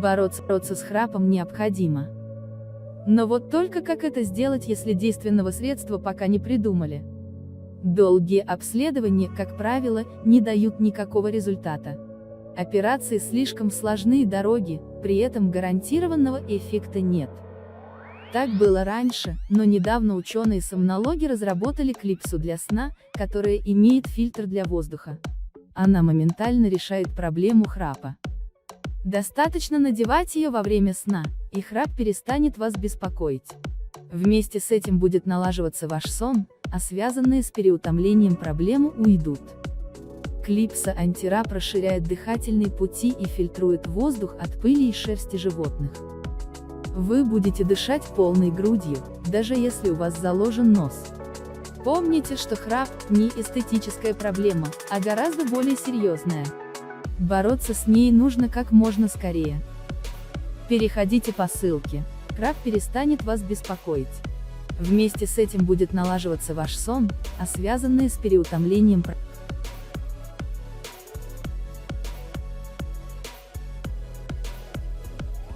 Бороться с храпом необходимо. Но вот только как это сделать, если действенного средства пока не придумали? Долгие обследования, как правило, не дают никакого результата. Операции слишком сложны и дороги, при этом гарантированного эффекта нет. Так было раньше, но недавно ученые-сомнологи разработали клипсу для сна, которая имеет фильтр для воздуха. Она моментально решает проблему храпа. Достаточно надевать ее во время сна, и храп перестанет вас беспокоить. Вместе с этим будет налаживаться ваш сон, а связанные с переутомлением проблемы уйдут. Клипса антирап расширяет дыхательные пути и фильтрует воздух от пыли и шерсти животных. Вы будете дышать полной грудью, даже если у вас заложен нос. Помните, что храп – не эстетическая проблема, а гораздо более серьезная. Бороться с ней нужно как можно скорее. Переходите по ссылке. Храп перестанет вас беспокоить. Вместе с этим будет налаживаться ваш сон, а связанные с переутомлением проблемы